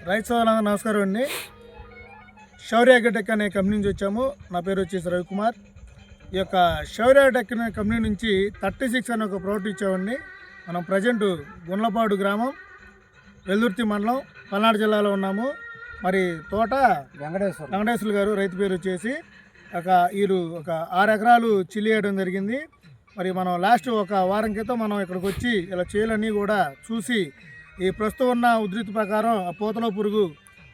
రైతు సోదరులందరూ నమస్కారం అండి. శౌర్య అగ్రిటెక్ అనే కంపెనీ నుంచి వచ్చాము. నా పేరు వచ్చేసి రవికుమార్. ఈ యొక్క శౌర్య అగ్రిటెక్ అనే కంపెనీ నుంచి 36 అనే ఒక ప్రోడక్ట్ ఇచ్చామండి. మనం ప్రజెంట్ గుండ్లపాడు గ్రామం, వెల్దుర్తి మండలం, పల్నాడు జిల్లాలో ఉన్నాము. మరి తోట వెంకటేశ్వర గారు రైతు పేరు వచ్చేసి వీరు ఒక 6 ఎకరాలు చిల్లి వేయడం జరిగింది. మరి మనం లాస్ట్ ఒక వారం క్రితం మనం ఇక్కడికి వచ్చి ఇలా చేలన్నీ కూడా చూసి ఈ ప్రస్తుతం ఉన్న ఉధృతి ప్రకారం ఆ పూతలో పురుగు,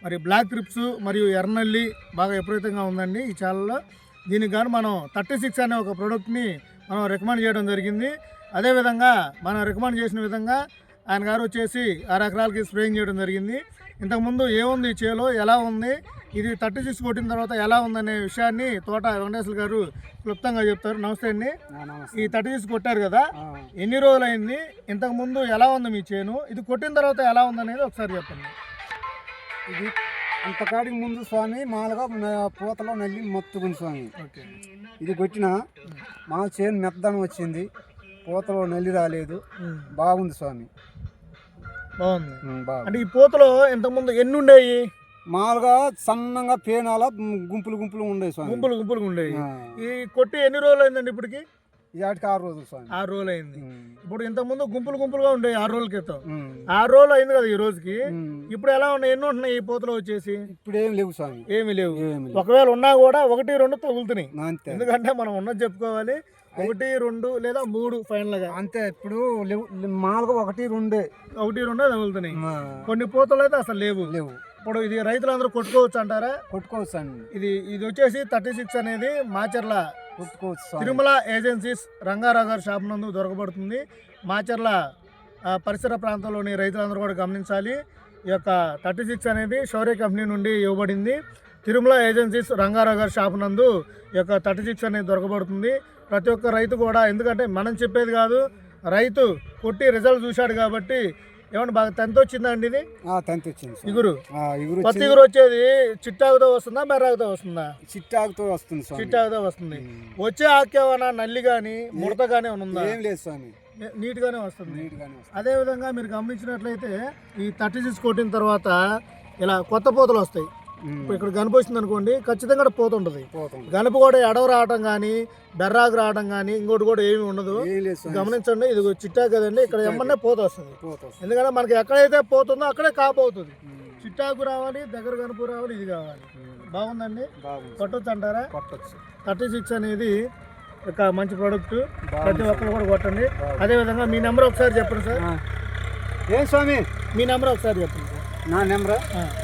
మరి బ్లాక్ ట్రిప్స్ మరియు ఎర్రనల్లి బాగా విపరీతంగా ఉందండి ఈ చాలలో. దీనికి గాను మనం 36 అనే ఒక ప్రోడక్ట్ని మనం రికమెండ్ చేయడం జరిగింది. అదేవిధంగా మనం రికమెండ్ చేసిన విధంగా ఆయన గారు వచ్చేసి 6 ఎకరాలకి స్ప్రేయింగ్ చేయడం జరిగింది. ఇంతకుముందు ఏముంది చేలో, ఎలా ఉంది, ఇది 36 కొట్టిన తర్వాత ఎలా ఉందనే విషయాన్ని తోట వెంకటేశ్వర గారు క్లుప్తంగా చెప్తారు. నమస్తే అండి. ఈ 36 కొట్టారు కదా, ఎన్ని రోజులు అయింది, ఇంతకుముందు ఎలా ఉంది మీ చేను, ఇది కొట్టిన తర్వాత ఎలా ఉందనేది ఒకసారి చెప్పండి. ఇది అంతకాడికి ముందు స్వామి మామూలుగా పూతలో నల్లి మొత్తుకుంది స్వామి. ఇది కొట్టిన మా చేను మెత్తదనం వచ్చింది, పూతలో నల్లి రాలేదు, బాగుంది స్వామి. బాగుంది. అంటే ఈ పూతలో ఇంతకుముందు ఎన్ని ఉండేవి? మామూలుగా సన్నగా పేనాల గుంపులు గుంపులు ఉండేవి స్వామి. గుంపులు గుంపులుగా ఉండేవి. ఈ కొట్టి ఎన్ని రోజులు అయిందండి ఇప్పటికి? వాటికి 6 రోజులు స్వామి. 6 రోజులు అయింది. ఇప్పుడు ఇంతకుముందు గుంపులు గుంపులుగా ఉండేవి 6 రోజుల క్రితం. 6 రోజులు అయింది కదా ఈ రోజుకి. ఇప్పుడు ఎలా ఉన్నాయి, ఎన్ని ఉంటున్నాయి ఈ పూతలో వచ్చేసి? ఇప్పుడు ఏమి లేవు స్వామి, ఏమి లేవు. ఒకవేళ ఉన్నా కూడా 1, 2 తగులుతున్నాయి. ఎందుకంటే మనం ఉన్నది చెప్పుకోవాలి. 1, 2 లేదా 3 ఫైనల్ గా అంతే. ఇప్పుడు లేవు, మామూలుగా 1, 2 తగులుతున్నాయి. కొన్ని పూతలు అయితే అసలు లేవు. ఇప్పుడు ఇది రైతులందరూ కొట్టుకోవచ్చు అంటారా? కొట్టుకోవచ్చు అండి. ఇది వచ్చేసి 36 అనేది మాచర్ల కొట్టుకోవచ్చు. తిరుమల ఏజెన్సీస్ రంగారావు గారి షాప్ నందు దొరకబడుతుంది. మాచర్ల పరిసర ప్రాంతంలోని రైతులందరూ కూడా గమనించాలి. ఈ యొక్క 36 అనేది శౌర్య కంపెనీ నుండి ఇవ్వబడింది. తిరుమల ఏజెన్సీస్ రంగారావు గారి షాప్ నందు ఈ యొక్క 36 అనేది దొరకబడుతుంది. ప్రతి ఒక్క రైతు కూడా, ఎందుకంటే మనం చెప్పేది కాదు, రైతు కొట్టి రిజల్ట్ చూశాడు కాబట్టి. ఏమన్నా బాగా తంతి వచ్చిందండి? ఇది తంతి వచ్చింది. ఇగురు పత్తి ఇగురు వచ్చేది చిట్టాకుతో వస్తుందా, మెర్రాకుతో వస్తుందా? చిట్టాకుతో వస్తుంది. చిట్టాకుతో వస్తుంది. వచ్చే ఆకేమన్నా నల్లి కానీ ముడత కానీ ఉందా? ఏం లేదు స్వామి, నీట్ గానే వస్తుంది. అదే విధంగా మీరు గమనించినట్లయితే ఈ 36 కొట్టిన తర్వాత ఇలా కొత్త పూతలు వస్తాయి. ఇప్పుడు ఇక్కడ గనుపు వచ్చింది అనుకోండి, ఖచ్చితంగా పూత ఉంటుంది. గనుపు కూడా ఎడవ రావడం కానీ, బెర్రాకు రావడం కానీ, ఇంకోటి కూడా ఏమి ఉండదు. గమనించండి, ఇది చిట్టా కదండి, ఇక్కడ ఏమన్నా పూత వస్తుంది. ఎందుకంటే మనకి ఎక్కడైతే పోతుందో అక్కడే కాపు అవుతుంది. చిట్టాకు రావాలి, దగ్గర గనుపు రావాలి, ఇది కావాలి. బాగుందండి, కొట్టొచ్చు అంటారా? 36 అనేది ఒక మంచి ప్రోడక్ట్, ప్రతి ఒక్కరు కూడా కొట్టండి. అదేవిధంగా మీ నెంబర్ ఒకసారి చెప్పండి సార్. ఏం స్వామి మీ నెంబర్ ఒకసారి చెప్పండి సార్. నా నెంబర్,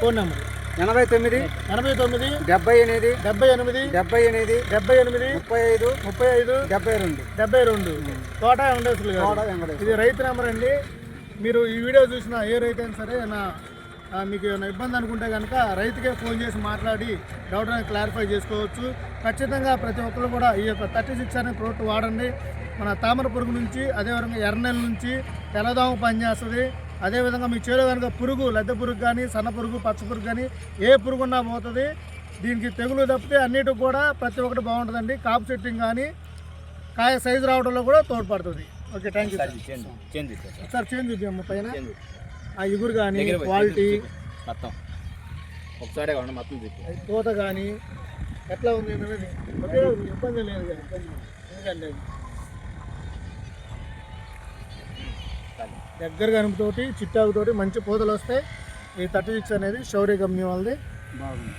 ఫోన్ నెంబర్ 89 78 78 78 78 35 72 తోట వెంకటేశ్వర గారు. ఇది రైతు నెంబర్ అండి. మీరు ఈ వీడియో చూసిన ఏ రైతు అయినా సరే మీకు ఏమైనా ఇబ్బంది అనుకుంటే కనుక రైతుకే ఫోన్ చేసి మాట్లాడి డౌట్ అనేది క్లారిఫై చేసుకోవచ్చు. ఖచ్చితంగా ప్రతి ఒక్కరు కూడా ఈ యొక్క 36 అనే ప్రోడక్ట్ వాడండి. మన తామర పురుగు నుంచి, అదేవిధంగా ఎర్రనెల నుంచి తెల్లదోమ పనిచేస్తుంది. అదేవిధంగా మీ చేలో కనుక పురుగు, లద్దె పురుగు కానీ, సన్న పురుగు, పచ్చ పురుగు కానీ ఏ పురుగు ఉన్నా పోతుంది. దీనికి తెగులు తప్పితే అన్నిటికి కూడా ప్రతి ఒక్కటి బాగుంటుందండి. కాపు సెట్టింగ్ కానీ, కాయ సైజు రావడంలో కూడా తోడ్పడుతుంది. Okay, thank you. Sir change చూద్దాం పైన ఆ ఇగురు కానీ, క్వాలిటీ మొత్తం ఒకసారి మొత్తం పూత కానీ ఎట్లా ఉంది అనేది ఇబ్బంది లేదు కదా. ఎందుకంటే దగ్గర గనుపుతోటి, చిట్టాకుతోటి మంచి పూతలు వస్తాయి. ఈ 36 అనేది శౌర్య కంపెనీ వాళ్ళది. బాగుంది.